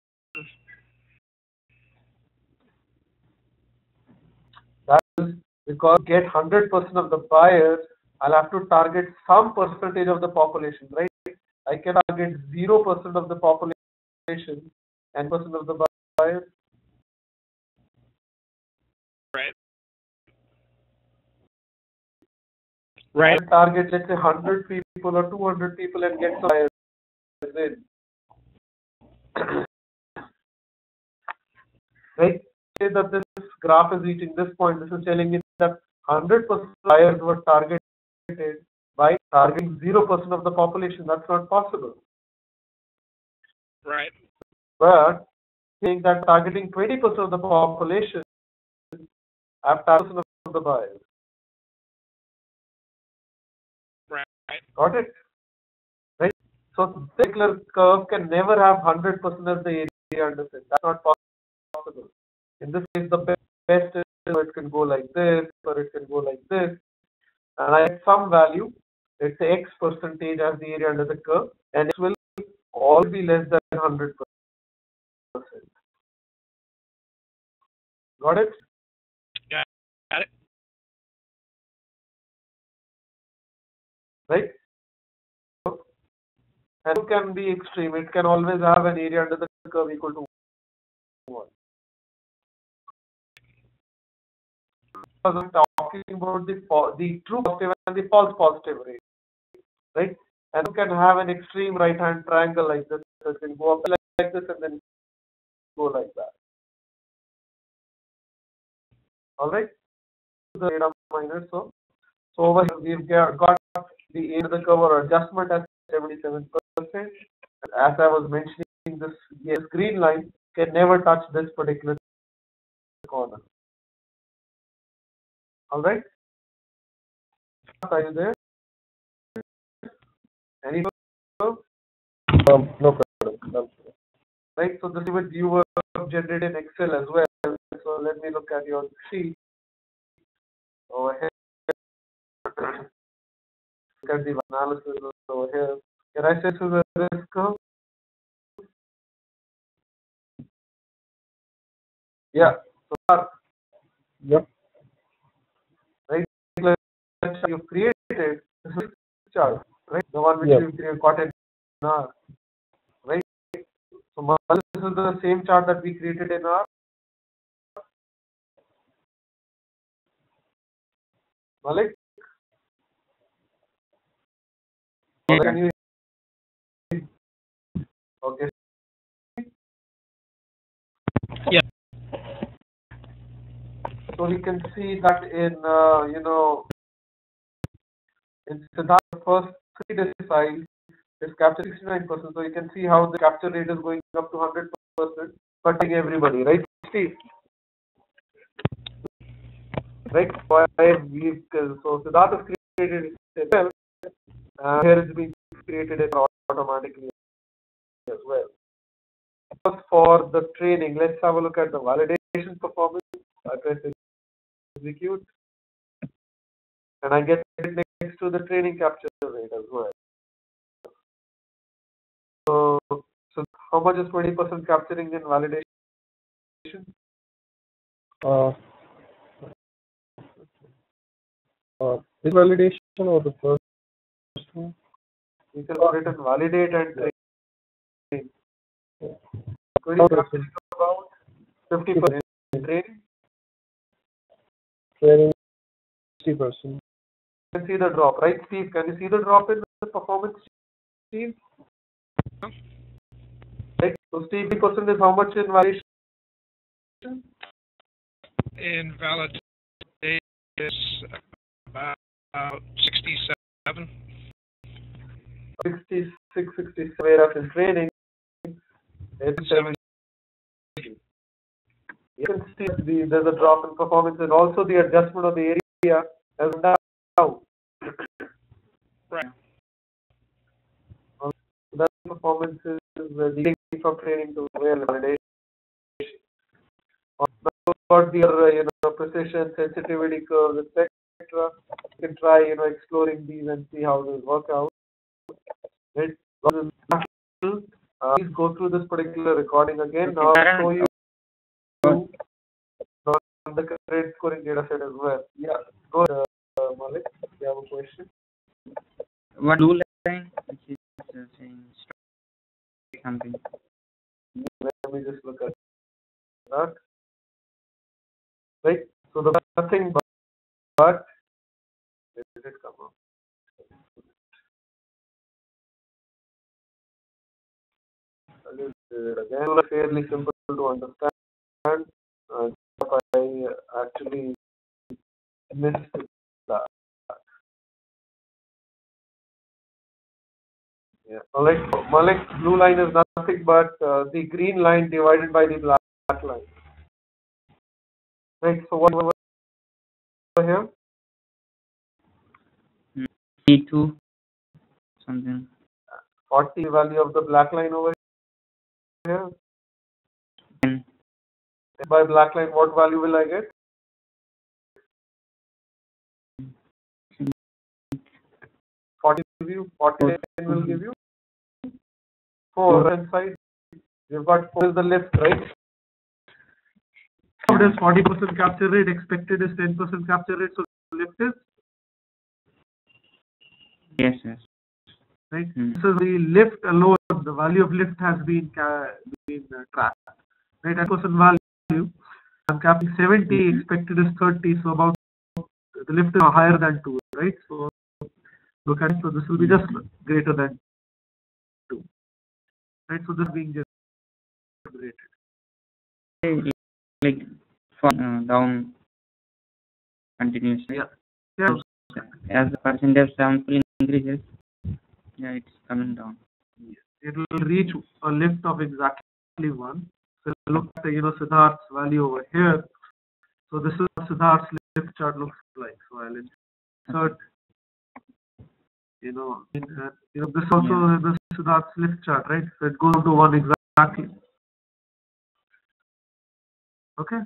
That is because to get 100% of the buyers, I'll have to target some percentage of the population, right? I can target 0% of the population and percent of the buyers. Right. Right. and target, let's say, 100 people or 200 people and get some buyers in. Right? Say that this graph is reaching this point. This is telling me that 100% buyers were targeted by targeting 0% of the population. That's not possible. Right. But saying that targeting 20% of the population have 10% of the buyers. Right. Got it? Right? So this particular curve can never have 100% of the area understood. That's not possible. In this case, the best is it can go like this, or it can go like this. And I get some value, let's say X percentage as the area under the curve, and it will all be less than 100%. Got it? Yeah. Got it. Right? And it can be extreme. It can always have an area under the curve equal to 1. Because I'm talking about the true positive and the false positive rate, right? And you can have an extreme right-hand triangle like this. So it can go up like this and then go like that. All right? The data minus. So over here we've got the area of the curve or adjustment at 77%. As I was mentioning, this green line can never touch this particular corner. All right? Are you there? Any No problem. right? So this is what you were generated in Excel as well. So let me look at your sheet over here. Look at the analysis over here. Can I say to the risk curve? Yeah. So Yep. right, you've created this is chart, right? The one which Yep. you created got in R, right? So this is the same chart that we created in R. Malik? Can you? Okay. Yeah. So we can see that in in Siddharth, the first 3 deciles is captured 69%. So you can see how the capture rate is going up to 100%, cutting everybody, right, Steve? Right? So Siddharth is created itself, here it's being created automatically as well. For the training, let's have a look at the validation performance. I press execute, and I get it next to the training capture rate as well. So how much is 20% capturing in validation? This validation or the first one? You can put it in validate and train. 20% about 50% training. Training 60%. You can see the drop, right, Steve? Can you see the drop in the performance, Steve? Right. So Steve, 50% is how much in validation? In validate is about 67. 66, 67, whereas in training, it's 70. You can see there's a drop in performance, and also the adjustment of the area has gone down. Right. That performance is leading from training to real validation. About the precision, sensitivity curves, etc. You can try exploring these and see how they work out. Right? Please go through this particular recording again. Now I'll show you the current scoring data set as well. Yeah, go ahead, Malik. You have a question? What blue line? Which is saying something. Let me just look at that. Right. So the nothing but where did it come up? Again, fairly simple to understand. I actually missed that. Yeah. Malik, blue line is nothing but the green line divided by the black line. Right. So what over here? T2 something. 40 value of the black line over here. And By black line, what value will I get? 40 give you, 40 will give you 4 inside. You've got 4 is the lift, right? What is 40% capture rate? Expected is 10% capture rate. So lift is yes. right. So the lift alone, the value of lift has been tracked. Right, 10% value. I'm capping 70. Expected is 30. So about the lift is higher than 2. Right. So look at it. So this will be just greater than 2. Right. So this being generated. Like down continuously. Yeah. As the percentage sample increases, yeah, it's coming down. It will reach a lift of exactly 1. So look at Siddharth's value over here. So this is what Siddharth's lift chart looks like. So I'll insert this also the Siddharth's lift chart, right? So it goes to 1 exactly. Okay.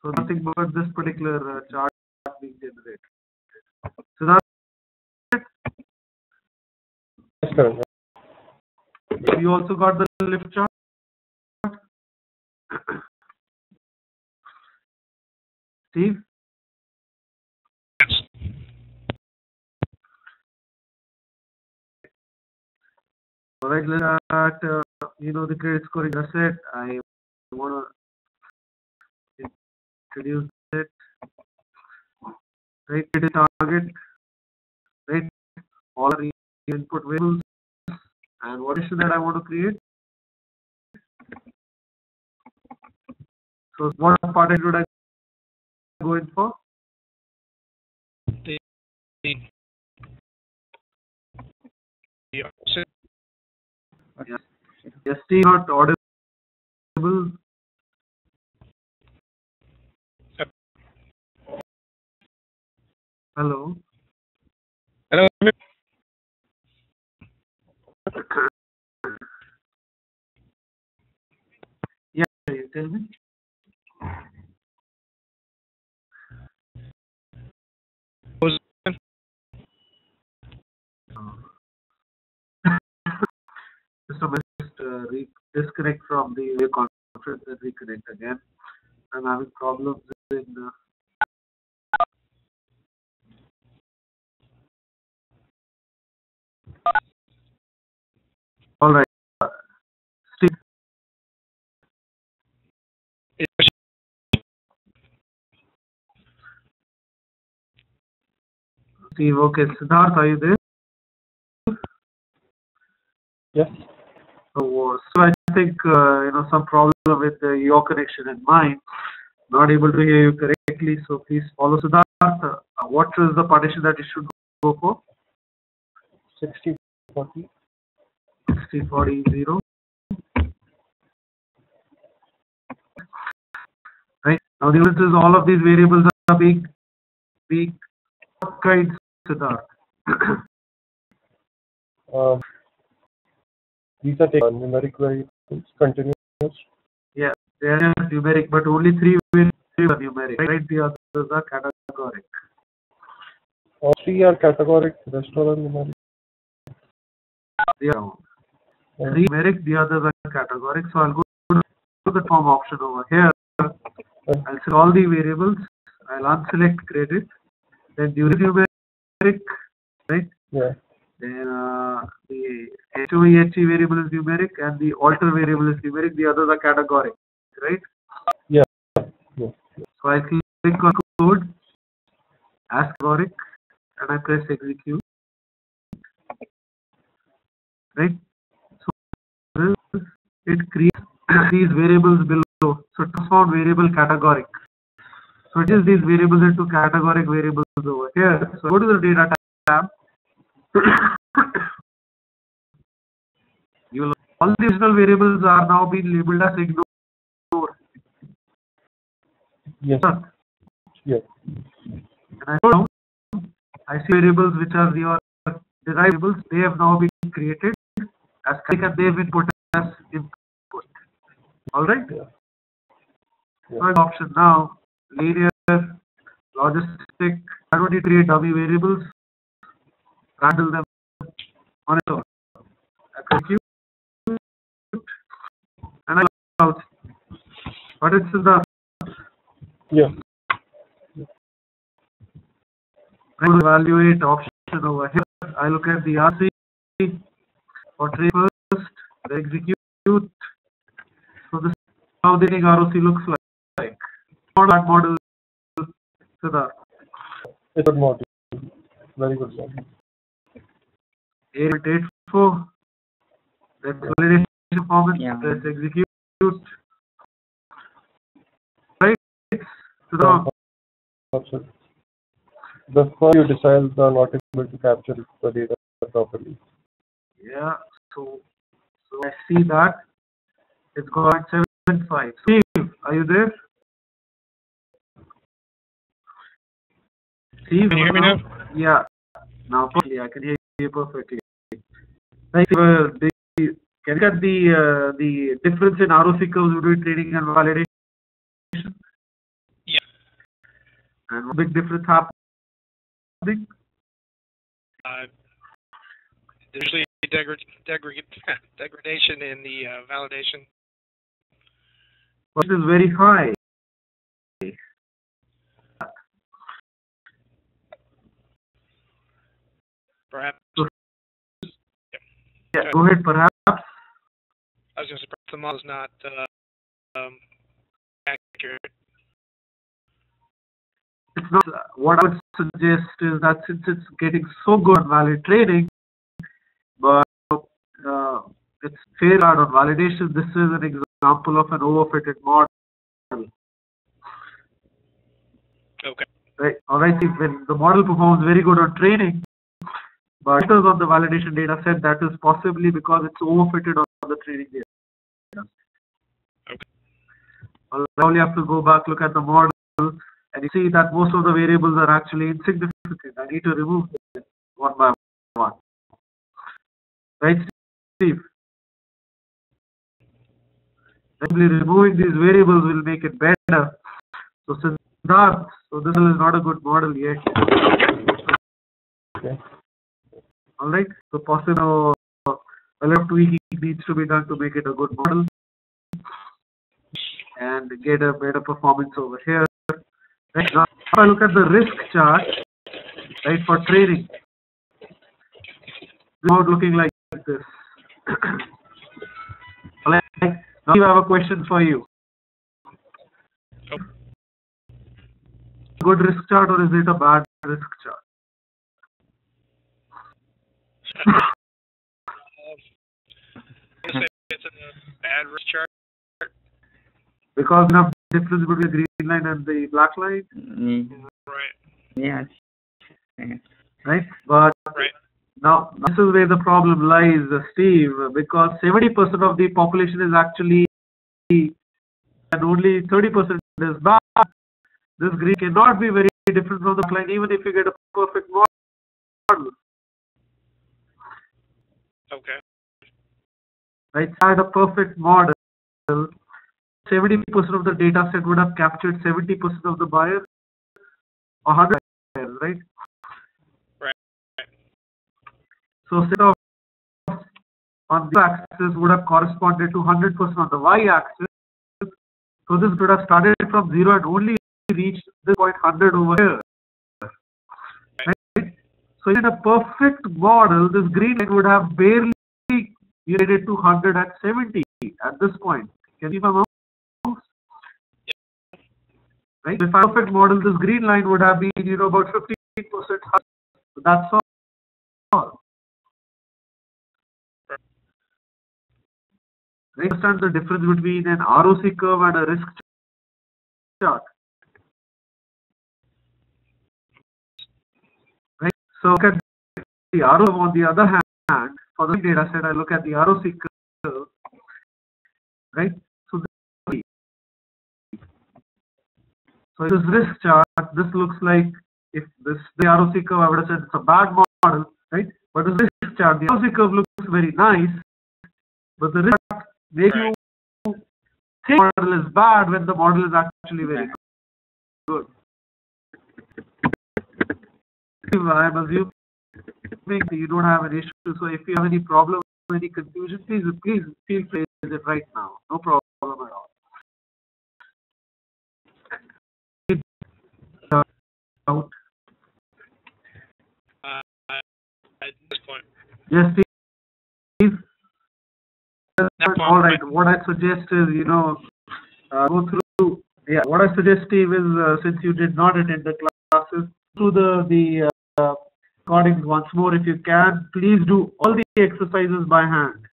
So nothing but this particular chart being generated. Siddharth, Yes, sir. you also got the lift chart. Steve? All right, let's start, the credit scoring asset. I want to introduce it. Right, it is target. Right, all are input variables. And what is it that I want to create? So what part should I go in for? Yes, Steve, not audible. Hello. Hello. Yeah, you tell me. Just disconnect from the video conference and reconnect again. I'm having problems in all right. Steve. Steve, okay. Siddharth, are you there? Yes. So I think some problem with your connection and mine. Not able to hear you correctly. So please follow Siddharth. What is the partition that you should go for? 60-40. 60-40-0. Right. Now the difference is all of these variables are being what kinds, Siddharth? These are numeric variables, continuous. Yeah, they are numeric, but only 3 variables are numeric, right? The others are categoric. All 3 are categoric, rest are numeric. They are 3 numeric, the others are categoric. So I'll go to the form option over here. I'll select all the variables. I'll unselect credit. Then during numeric, right? Yeah. Then the HOEHE variable is numeric and the alter variable is numeric. The others are categoric, right? Yeah. Yeah. So I click on code as categoric and I press execute. Right? So it creates these variables below. So transform variable categoric. So it is these variables into categoric variables over here. So go to the data tab. You will, all the additional variables are now being labeled as ignored. Yes. Yes. And I know I see variables which are your derived variables. They have now been created as they have been put as input. All right. Yeah. Yeah. Third option now, linear, logistic. I don't need to create dummy variables. Handle them on its own. Execute and out. But it's in the Yeah. I will evaluate option over here. I look at the RC or trade first, then execute. So this is how the ROC looks like. That model, Siddharth. It's a good model. Very good model. 8.84. That's validation performance. Yeah. Let's execute. Right? Siddharth. Absolutely. The first few deciles are not able to capture the data properly. Yeah. So I see that it's got 7.5. Steve, are you there? Steve, Can you hear me now? Yeah. Now perfectly. I can hear you perfectly. Like, can you get the difference in ROC curves between training and validation? Yeah. And what big difference happening? There's usually degradation in the validation. But it is very high. Perhaps. Yeah, go ahead, perhaps. I was going to say the model is not accurate. It's not. What I would suggest is that since it's getting so good at valid training, but it's fair hard on validation, this is an example of an overfitted model. Okay. Right. All right. When the model performs very good on training, but because of the validation data set, that is possibly because it's overfitted on the training data. Okay. Well, now you have to go back, look at the model, and you see that most of the variables are actually insignificant. I need to remove them one by one. Right, Steve? Simply removing these variables will make it better. So Siddharth, so this is not a good model yet. Okay. All right. So possible a lot of tweaking needs to be done to make it a good model and get a better performance over here. Right. Now, if I look at the risk chart, right, for training, it's not looking like this. All right. Now I have a question for you. Good risk chart or is it a bad risk chart? It's a bad risk chart. Because enough difference between the green line and the black line? Right. Yes. Right? But Right. now this is where the problem lies, Steve, because 70% of the population is actually and only 30% is bad. This green cannot be very different from the black line even if you get a perfect model. Okay. Right? Had a perfect model, 70% of the data set would have captured 70% of the buyers or 100 buyers, right? Right. So set of on the axis would have corresponded to 100% on the y-axis. So this would have started from 0 and only reached this point 100 over here. Right? So in a perfect model, this green line would have barely related to 100 and 70 at this point. Can you see my mouse? Right? If I perfect model, this green line would have been, about 15%. So that's all. Right? Understand the difference between an ROC curve and a risk chart. Right? So look at the ROC on the other hand, for the data set, I look at the ROC curve, right? So this risk chart, this looks like, if this the ROC curve, I would have said it's a bad model, right? But this risk chart, the ROC curve looks very nice, but the risk chart makes you think the model is bad when the model is actually very good. I'm assuming you don't have an issue, so if you have any problem, any confusion, please feel free to raise it right now. No problem at all. Out. At this point. Yes, Steve. All right. What I suggest is, go through. Yeah. What I suggest, Steve, is since you did not attend the classes, through the recordings once more, if you can. Please do all the exercises by hand.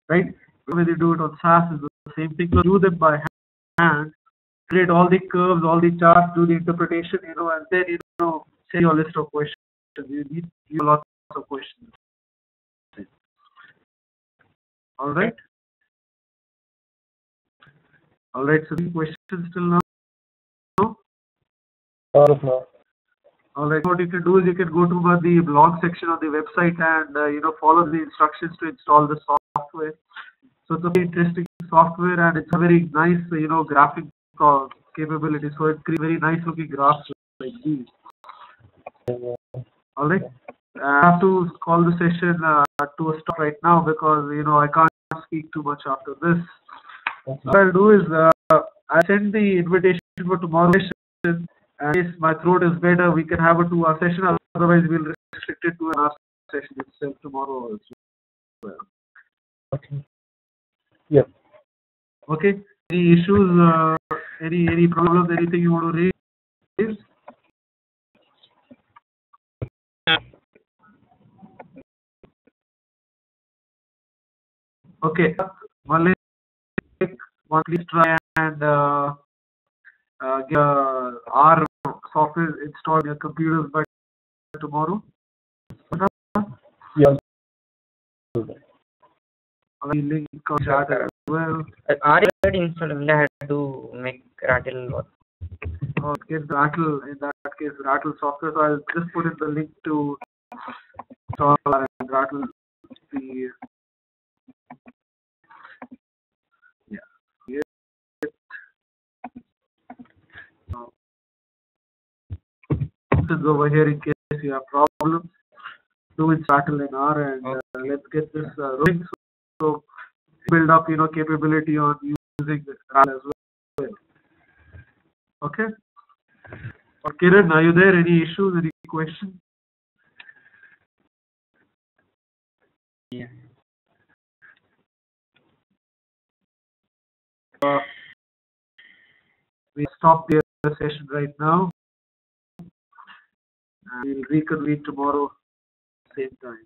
Right? When you do it on SAS, it's the same thing. So do them by hand. Create all the curves, all the charts, do the interpretation, and then, say your list of questions. You need lots of questions. All right. All right. So any questions till now? No? All right. What you can do is you can go to the blog section of the website and follow the instructions to install the software. So it's a very interesting software and it's a very nice graphic capability. So it creates very nice looking graphs like these. All right. I have to call the session to a stop right now because I can't speak too much after this. What I'll do is I send the invitation for tomorrow's session. And if my throat is better, we can have a 2-hour session. Otherwise, we'll restrict it to an hour session itself tomorrow also. Okay. Yep. Okay. Any issues? Any problems? Anything you want to raise? Okay. Malik, please try and get our software installed on your computers by tomorrow. Yeah. Link on chat as well. Already installed. Only I had to make Rattle work. Okay, Rattle. In that case, Rattle software. So I'll just put in the link to install and Rattle. Over here in case you have problems. Do it Rattle in R and let's get this rolling. So build up capability on using Rattle as well. Okay. Kiran, are you there? Any issues? Any questions? Yeah. We stop the session right now. And we'll reconvene tomorrow, same time.